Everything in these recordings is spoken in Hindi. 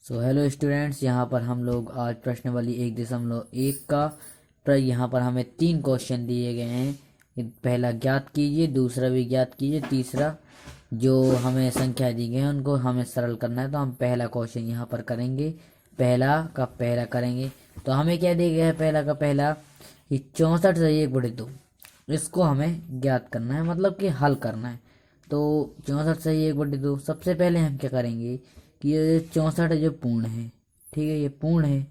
सो हेलो स्टूडेंट्स, यहाँ पर हम लोग आज प्रश्नावली 1.1 का यहाँ पर हमें 3 क्वेश्चन दिए गए हैं। पहला ज्ञात कीजिए, दूसरा भी ज्ञात कीजिए, तीसरा जो हमें संख्या दी गई है उनको हमें सरल करना है। तो हम पहला क्वेश्चन यहाँ पर करेंगे, पहला का पहला करेंगे। तो हमें क्या दिया गया है? पहला का पहला कि 64 से 1/2 इसको हमें ज्ञात करना है, मतलब कि हल करना है। तो 64 से 1/2 सबसे पहले हम क्या करेंगे कि ये 64 है जो पूर्ण है, ठीक है, ये पूर्ण है,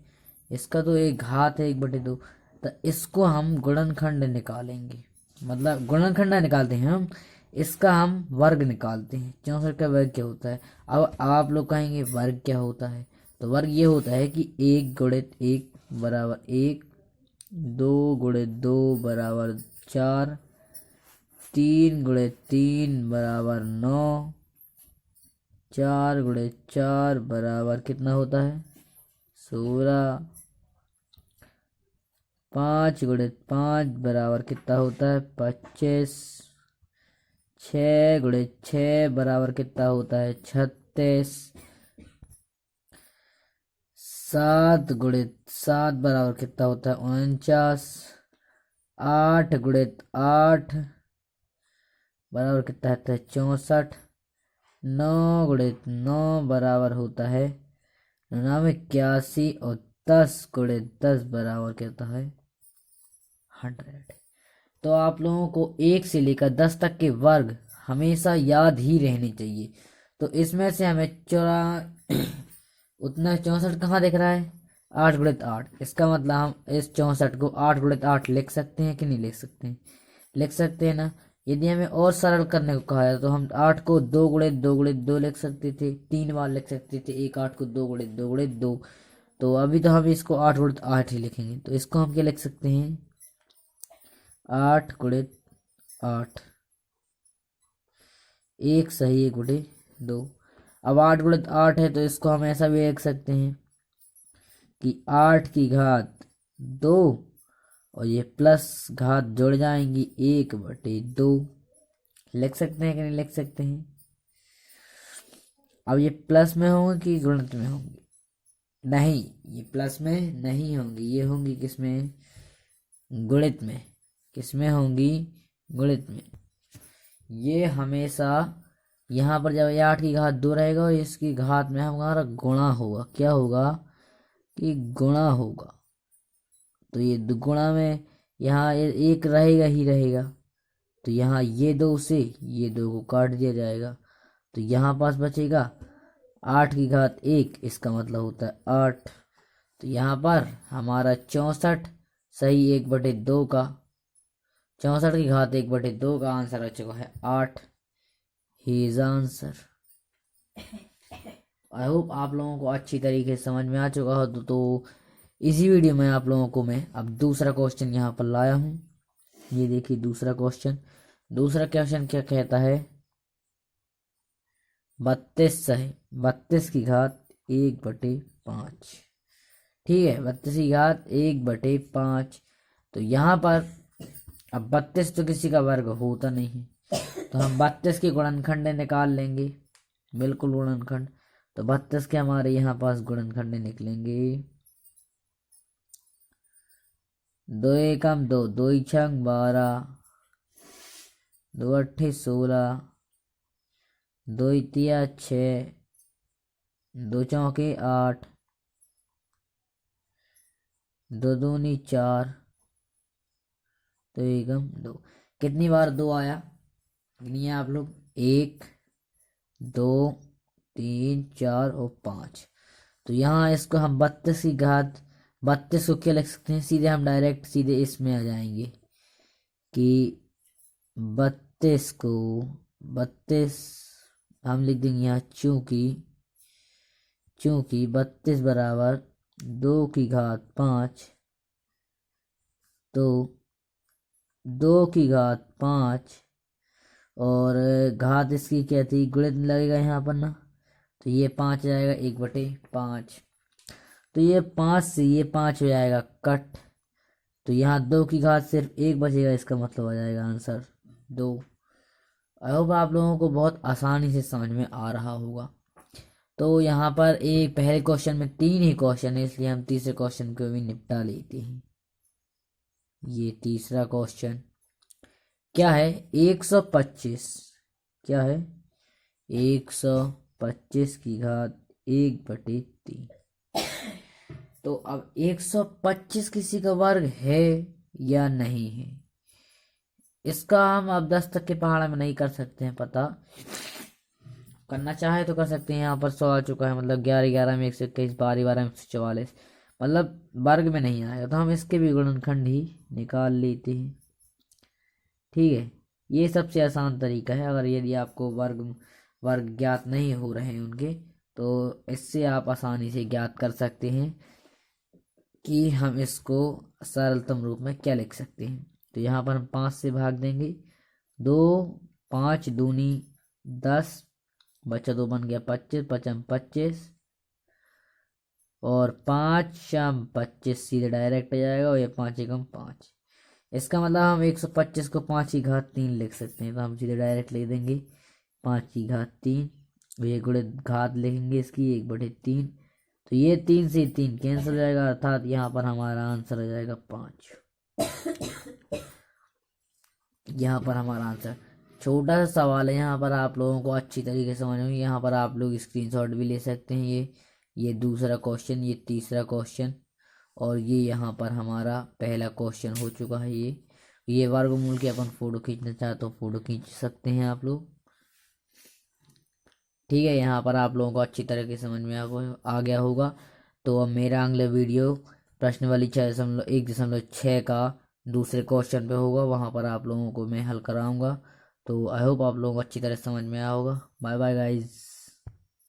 इसका तो एक घात है 1/2। तो इसको हम गुणनखंड निकालेंगे, मतलब गुणनखंड निकालते हैं हम, इसका हम वर्ग निकालते हैं। 64 का वर्ग क्या होता है? अब आप लोग कहेंगे वर्ग क्या होता है? तो वर्ग ये होता है कि 1 गुणित 1 बराबर 1, 2 गुणित 2 बराबर 4, 3 गुणित 3 बराबर 9, 4 गुणित 4 बराबर कितना होता है? 16, 5 गुणित 5 बराबर कितना होता है? 25, 6 गुणित 6 बराबर कितना होता है? 36, 7 गुणित 7 बराबर कितना होता है? 49, 8 गुणित 8 बराबर कितना होता है? 64, 9 गुणित 9 बराबर होता है 81, और 10 गुणित 10 बराबर कितना है? 100। तो आप लोगों को 1 से लेकर 10 तक के वर्ग हमेशा याद ही रहने चाहिए। तो इसमें से हमें उतना 64 कहाँ दिख रहा है? 8 गुणित 8। इसका मतलब हम इस 64 को 8 गुणित 8 लिख सकते हैं कि नहीं लिख सकते हैं? लिख सकते हैं ना। यदि हमें और सरल करने को कहा है तो हम 8 को 2 गुणित 2 गुणित 2 लिख सकते थे, 3 बार लिख सकते थे। एक 8 को 2 गुणित 2 गुणित 2। तो अभी तो हम इसको 8 गुणित 8 ही लिखेंगे। तो इसको हम क्या लिख सकते हैं? 8 गुणित 8, 1 सही 1/2। अब 8 गुणित 8 है तो इसको हम ऐसा भी लिख सकते हैं कि 8 की घात 2 और ये प्लस घात जुड़ जाएंगी 1/2। लिख सकते हैं कि नहीं लिख सकते हैं? अब ये प्लस में होंगे कि गुणित में होंगे? नहीं, ये प्लस में नहीं होंगी, ये होंगी किसमें? गुणित में। किसमें होंगी? गुणित में। ये हमेशा यहाँ पर जब ये 8 की घात 2 रहेगा और इसकी घात में हमारा गुणा होगा। क्या होगा? कि गुणा होगा। तो ये गुणा में यहाँ एक रहेगा ही रहेगा। तो यहाँ ये 2 से ये 2 को काट दिया जाएगा। तो यहाँ पास बचेगा 8 की घात 1, इसका मतलब होता है 8। तो यहाँ पर हमारा 64 सही 1/2 का, 64 की घात 1/2 का आंसर आ चुका है 8। He is answer. I hope आप लोगों को अच्छी तरीके से समझ में आ चुका हो। तो इसी वीडियो में आप लोगों को मैं अब दूसरा क्वेश्चन यहाँ पर लाया हूँ। ये देखिए दूसरा क्वेश्चन। दूसरा क्वेश्चन क्या कहता है? 32 है, 32 की घात 1/5। ठीक है, 32 की घात 1/5। तो यहाँ पर अब 32 तो किसी का वर्ग होता नहीं है, तो हम 32 के गुणनखंड निकाल लेंगे। बिल्कुल गुणनखंड। तो 32 के हमारे यहाँ पास गुणनखंड निकलेंगे। 2 एकम 2, 2 छंग 12, 2 अट्ठे 16, 2 तिया 6, 2 चौके 8, 2 दूनी 4, तो एकम 2। कितनी बार 2 आया? गिनिए आप लोग। 1, 2, 3, 4 और 5। तो यहाँ इसको हम 32 की घात 32 को क्या लिख सकते हैं? सीधे हम डायरेक्ट सीधे इसमें आ जाएंगे कि 32 को 32 हम लिख देंगे यहाँ, चूंकि 32 बराबर 2 की घात 5, तो 2 की घात 5 और घात इसकी क्या थी? गुणित लगेगा यहाँ पर ना। तो ये 5 जाएगा 1/5। तो ये 5 से ये 5 हो जाएगा कट। तो यहाँ 2 की घात सिर्फ 1 बचेगा, इसका मतलब आ जाएगा आंसर 2। आई होप आप लोगों को बहुत आसानी से समझ में आ रहा होगा। तो यहाँ पर एक पहले क्वेश्चन में 3 ही क्वेश्चन है, इसलिए हम तीसरे क्वेश्चन को भी निपटा लेते हैं। ये तीसरा क्वेश्चन क्या है? 125 क्या है? 125 की घात 1/3। तो अब 125 किसी का वर्ग है या नहीं है, इसका हम अब 10 तक के पहाड़ में नहीं कर सकते हैं पता। करना चाहे तो कर सकते हैं। यहाँ पर 100 आ चुका है, मतलब 11 11 में 121, 12 12 में 144, मतलब वर्ग में नहीं आएगा, तो हम इसके भी गुणनखंड ही निकाल लेते हैं। ठीक है, ये सबसे आसान तरीका है। अगर यदि आपको वर्ग वर्ग ज्ञात नहीं हो रहे हैं उनके, तो इससे आप आसानी से ज्ञात कर सकते हैं कि हम इसको सरलतम रूप में क्या लिख सकते हैं। तो यहाँ पर हम 5 से भाग देंगे। 2 5 दूनी 10, बचा 2 बन गया 25, 5 25 और 5 शाम 25 सीधे डायरेक्ट आ जाएगा, और ये 5 एकम 5। इसका मतलब हम 125 को 5 की घात 3 लिख सकते हैं, तो हम सीधे डायरेक्ट लिख देंगे 5 की घात 3। ये गुणित घात लिखेंगे इसकी 1/3। तो ये 3 से 3 कैंसिल हो जाएगा, अर्थात यहाँ पर हमारा आंसर हो जाएगा 5। यहाँ पर हमारा आंसर, छोटा सा सवाल है, यहाँ पर आप लोगों को अच्छी तरीके से समझ में, यहाँ पर आप लोग स्क्रीनशॉट भी ले सकते हैं। ये दूसरा क्वेश्चन, ये तीसरा क्वेश्चन, और ये यहाँ पर हमारा पहला क्वेश्चन हो चुका है। ये वर्गमूल के अपन फोटो खींचना चाहे तो फोटो खींच सकते हैं आप लोग। ठीक है, यहाँ पर आप लोगों को अच्छी तरीके से समझ में आ गया होगा। तो अब मेरा अगला वीडियो प्रश्नावली 1.6 का दूसरे क्वेश्चन पे होगा, वहाँ पर आप लोगों को मैं हल कराऊंगा। तो आई होप आप लोगों को अच्छी तरह समझ में आया होगा। Bye bye guys.